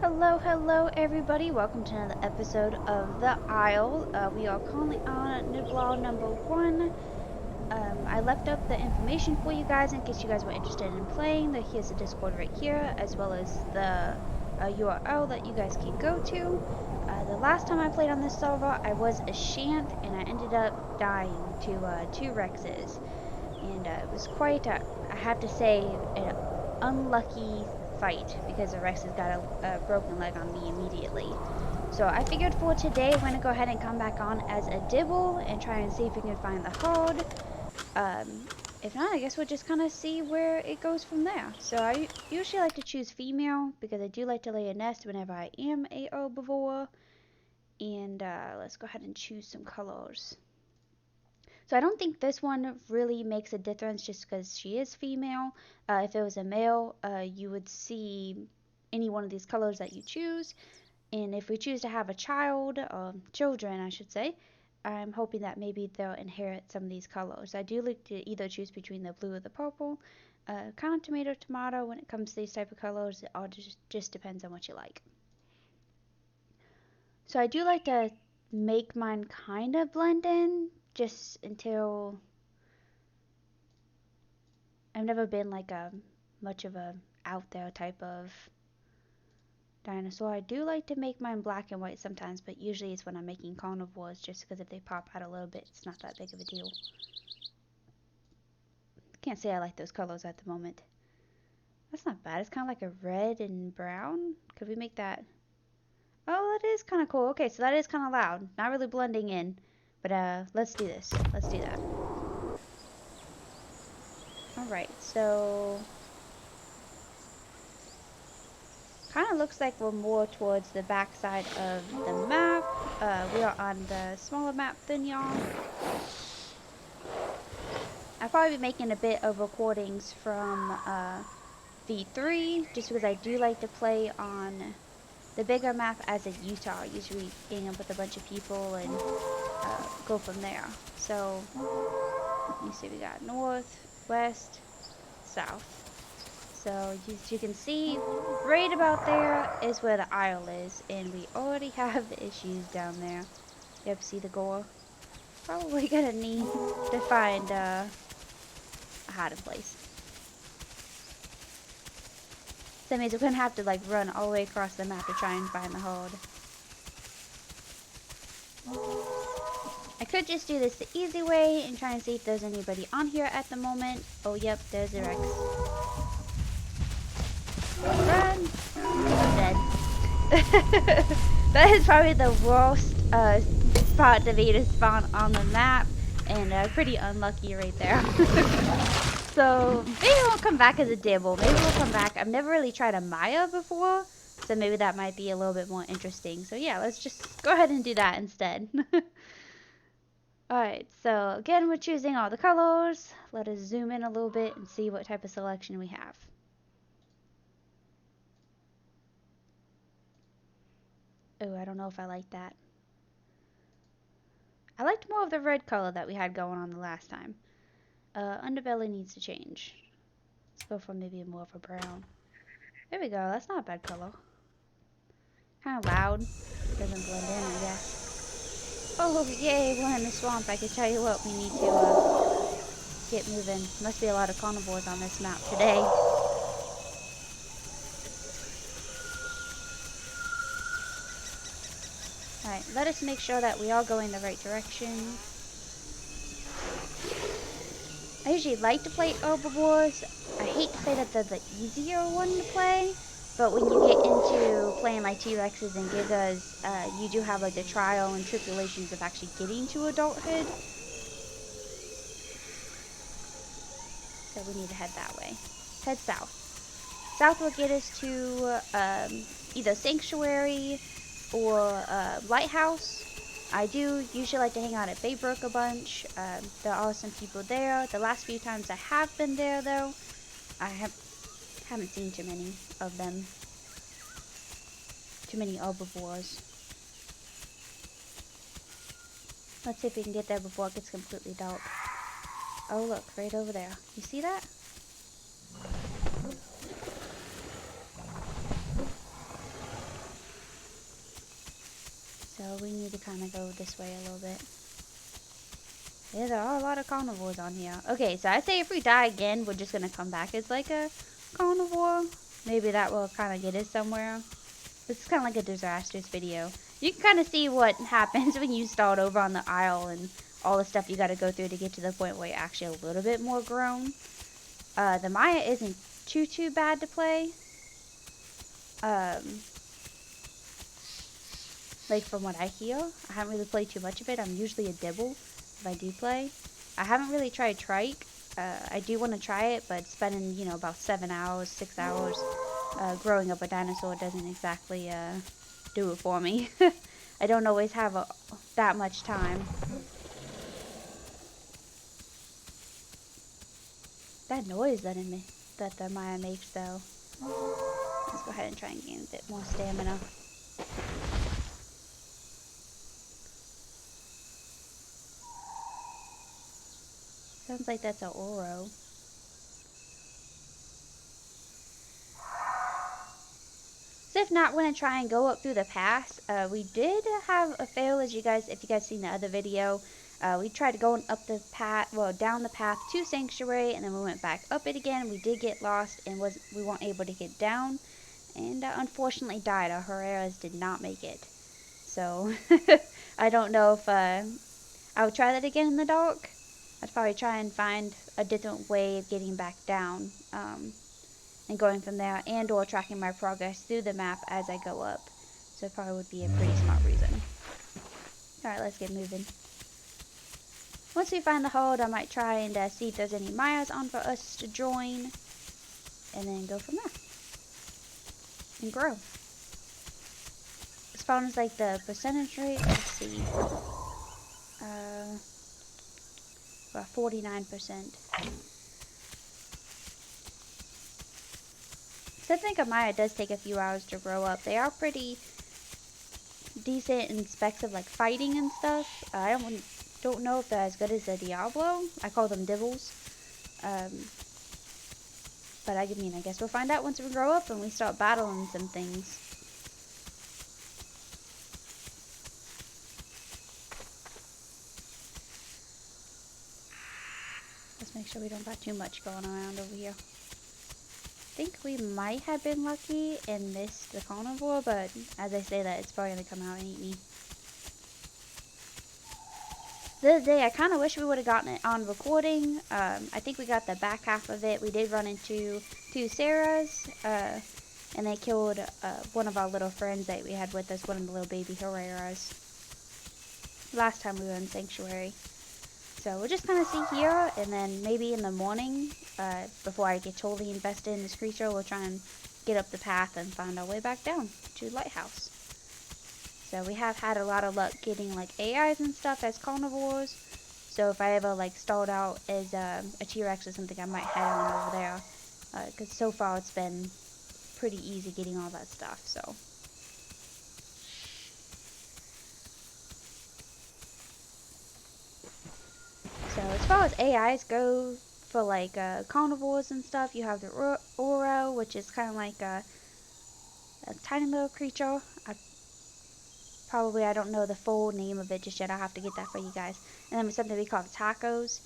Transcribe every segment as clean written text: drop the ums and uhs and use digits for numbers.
Hello everybody. Welcome to another episode of The Isle. We are currently on Niblaw number 1. I left up the information for you guys in case you guys were interested in playing. Here's the Discord right here, as well as the URL that you guys can go to. The last time I played on this server, I was a Shant, and I ended up dying to 2 Rexes. And it was quite, I have to say, an unlucky fight because the Rex has got a broken leg on me immediately. So I figured for today I'm going to go ahead and come back on as a Dibble and try and see if we can find the herd. If not, I guess we'll just kind of see where it goes from there. So I usually like to choose female because I do like to lay a nest whenever I am a herbivore. And let's go ahead and choose some colors. So I don't think this one really makes a difference just because she is female. If it was a male, you would see any one of these colors that you choose. And if we choose to have a child, children I should say, I'm hoping that maybe they'll inherit some of these colors. I do like to either choose between the blue or the purple. Kind of tomato when it comes to these type of colors. It all just depends on what you like. So I do like to make mine kind of blend in just until I've never been like much of a out there type of dinosaur. I do like to make mine black and white sometimes, but usually it's when I'm making carnivores just because if they pop out a little bit, it's not that big of a deal. Can't say I like those colors at the moment. That's not bad. It's kind of like a red and brown. Could we make that? Oh, that is kind of cool. Okay, so that is kind of loud. Not really blending in, but let's do this. Let's do that. Alright, so kind of looks like we're more towards the back side of the map. We are on the smaller map than y'all. I'll probably be making a bit of recordings from V3 just because I do like to play on the bigger map as a Utah, usually gang up with a bunch of people and go from there. So you see we got north, west, south. So as you can see, right about there is where the Isle is, and we already have the issues down there. Yep, see the gore? Probably gonna need to find a hiding place. So that means we're gonna have to like run all the way across the map to try and find the herd. I could just do this the easy way and try and see if there's anybody on here at the moment. Oh yep, there's the Rex. Run! I'm dead. That is probably the worst spot to be to spawn on the map, and pretty unlucky right there. So maybe we'll come back as a Dibble. Maybe we'll come back. I've never really tried a Maya before, so maybe that might be a little bit more interesting. So yeah, let's just go ahead and do that instead. Alright, so again we're choosing all the colors. Let us zoom in a little bit and see what type of selection we have. Oh, I don't know if I like that. I liked more of the red color that we had going on the last time. Underbelly needs to change. Let's go for maybe more of a brown. There we go, that's not a bad color. Kind of loud. Doesn't blend in, I guess. Oh, yay, we're in the swamp. I can tell you what, we need to get moving. Must be a lot of carnivores on this map today. Alright, let us make sure that we are going the right direction. I usually like to play herbivores. I hate to say that they're the easier one to play, but when you get into playing like T-Rexes and Gigas, you do have like the trial and tribulations of actually getting to adulthood. So we need to head that way. Head south. South will get us to either Sanctuary or Lighthouse. I do usually like to hang out at Baybrook a bunch. There are some people there. The last few times I have been there, though, I haven't seen too many of them. Too many herbivores. Let's see if we can get there before it gets completely dark. Oh, look, right over there. You see that? So we need to kind of go this way a little bit. Yeah, there are a lot of carnivores on here. Okay, so I say if we die again, we're just going to come back as like a carnivore. Maybe that will kind of get us somewhere. This is kind of like a disasters video. You can kind of see what happens when you start over on the Isle and all the stuff you got to go through to get to the point where you're actually a little bit more grown. The Maya isn't too bad to play. Like from what I hear, I haven't really played too much of it. I'm usually a dibble if I do play. I haven't really tried Trike. I do want to try it, but spending, you know, about 7 hours, 6 hours growing up a dinosaur doesn't exactly do it for me. I don't always have that much time. That noise that the Maya makes, though. Let's go ahead and try and gain a bit more stamina. Sounds like that's an Oro. So if not, we're gonna try and go up through the pass. We did have a fail, if you guys seen the other video. We tried going up the path, well, down the path to Sanctuary, and then we went back up it again. We did get lost and we weren't able to get down, and unfortunately died. Our Herreras did not make it. So I don't know if I would try that again in the dark. I'd probably try and find a different way of getting back down. And going from there, and or tracking my progress through the map as I go up. So it probably would be a pretty smart reason. Alright, let's get moving. Once we find the hold, I might try and see if there's any Mayas on for us to join. And then go from there. And grow. As far as like the percentage rate, let's see. About 49%. So I think a Maya does take a few hours to grow up. They are pretty decent in specs of like fighting and stuff. I don't know if they're as good as a Diablo. I call them Dibbles. But I mean, I guess we'll find out once we grow up and we start battling some things. Let's make sure we don't got too much going around over here. I think we might have been lucky and missed the carnivore, but as I say that, it's probably going to come out and eat me. The other day, I kind of wish we would have gotten it on recording. I think we got the back half of it. We did run into 2 Sarahs, and they killed one of our little friends that we had with us, one of the little baby Herreras, last time we were in Sanctuary. So we'll just kind of see here, and then maybe in the morning, before I get totally invested in this creature, we'll try and get up the path and find our way back down to the lighthouse. So we have had a lot of luck getting like AIs and stuff as carnivores. So if I ever like stalled out as a T-Rex or something, I might head on over there. Because so far it's been pretty easy getting all that stuff, so. So as far as AIs go, for like carnivores and stuff, you have the Oro, which is kind of like a tiny little creature. I don't know the full name of it just yet. I'll have to get that for you guys. And then something we call the tacos.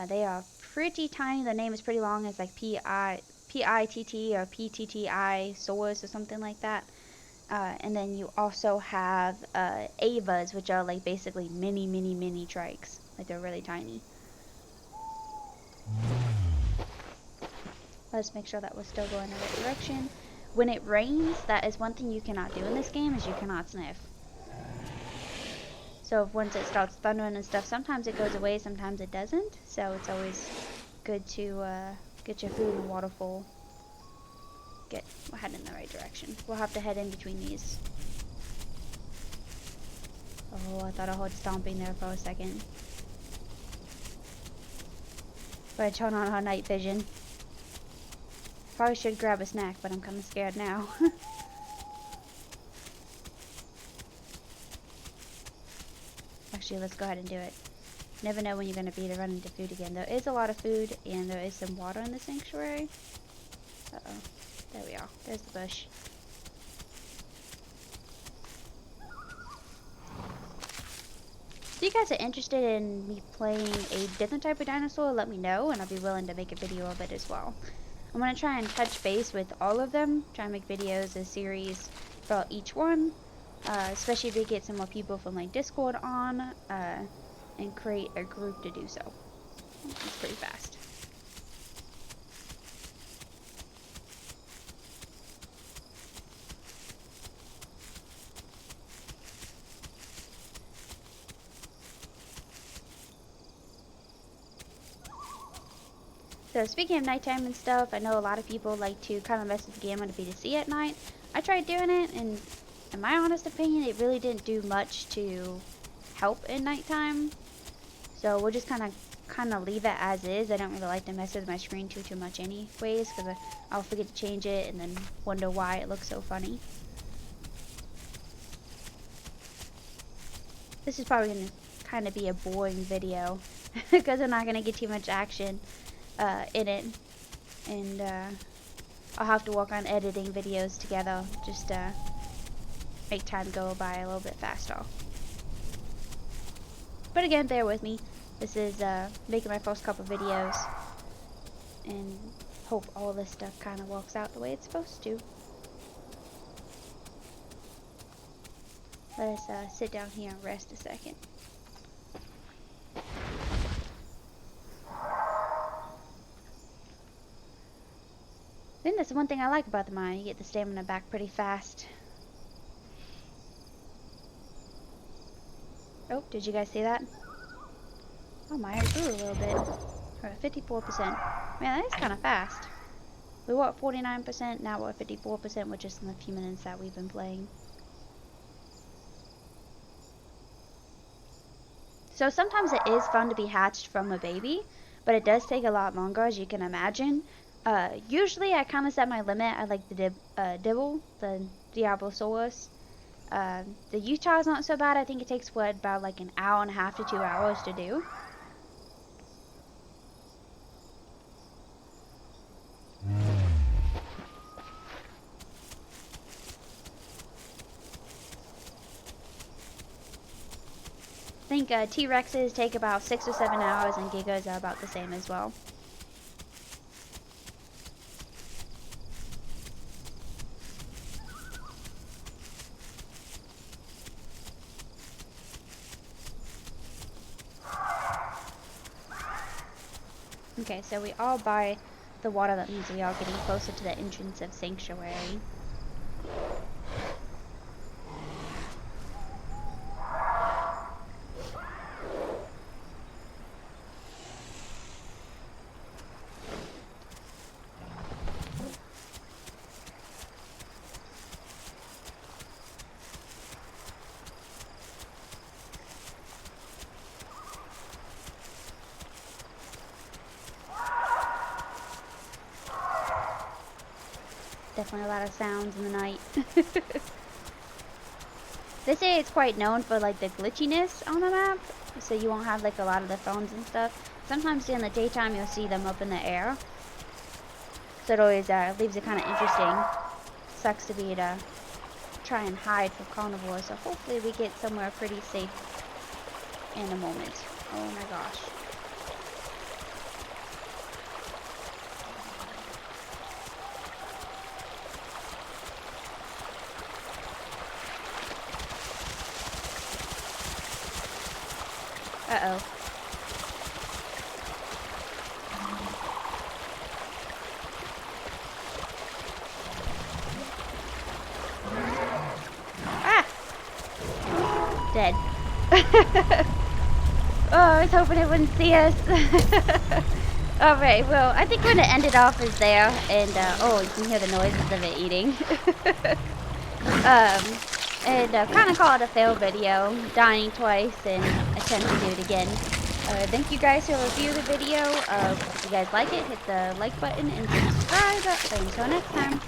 They are pretty tiny. The name is pretty long. It's like P-I-T-T or P-T-T-I Source or something like that. And then you also have Avas, which are like basically mini trikes. Like they're really tiny. Let's make sure that we're still going in the right direction. When it rains, that is one thing you cannot do in this game, is you cannot sniff. So once it starts thundering and stuff, sometimes it goes away, sometimes it doesn't. So it's always good to get your food and water full. We're heading in the right direction. We'll have to head in between these. Oh, I thought I heard stomping there for a second. But I turn on our night vision. Probably should grab a snack, but I'm kind of scared now. Actually, let's go ahead and do it. Never know when you're going to be to run into food again. There is a lot of food, and there is some water in the sanctuary. Uh-oh. There we are. There's the bush. If you guys are interested in me playing a different type of dinosaur, let me know, and I'll be willing to make a video of it as well. I'm going to try and touch base with all of them, try and make videos, a series for each one, especially if we get some more people from like Discord on, and create a group to do so. It's pretty fast. So speaking of nighttime and stuff, I know a lot of people like to kind of mess with the game on the BTC at night. I tried doing it, and in my honest opinion, it really didn't do much to help in nighttime. So we'll just kind of leave it as is. I don't really like to mess with my screen too much anyways, because I'll forget to change it and then wonder why it looks so funny. This is probably going to kind of be a boring video because I'm not going to get too much action in it, and I'll have to work on editing videos together just to make time go by a little bit faster. But again, bear with me. This is making my first couple videos, and hope all this stuff kind of works out the way it's supposed to. Let us sit down here and rest a second. I think that's one thing I like about the mine. You get the stamina back pretty fast. Oh, did you guys see that? Oh, my heart grew a little bit. We're at 54%. Man, that is kind of fast. We were at 49%, now we're at 54%, with just in the few minutes that we've been playing. So sometimes it is fun to be hatched from a baby, but it does take a lot longer, as you can imagine. Usually I kind of set my limit. I like the Dibble, the Diablosaurus. The Utah is not so bad. I think it takes, what, about like an hour and a half to 2 hours to do. I think T-Rexes take about 6 or 7 hours, and Gigas are about the same as well. Okay, so we are by the water. That means we are getting closer to the entrance of Sanctuary. Definitely a lot of sounds in the night. They say it's quite known for like the glitchiness on the map, so you won't have like a lot of the phones and stuff. Sometimes in the daytime you'll see them up in the air, so it always leaves it kind of interesting. Sucks to be to try and hide from carnivores, so hopefully we get somewhere pretty safe in a moment. Oh my gosh. Uh-oh. Ah! Dead. Oh, I was hoping it wouldn't see us. Alright, well, I think we're gonna end it off as there, and, oh, you can hear the noises of it eating. And kind of call it a fail video, dying twice and attempt to do it again. Thank you guys who reviewed the video. If you guys like it, hit the like button and subscribe. Until next time.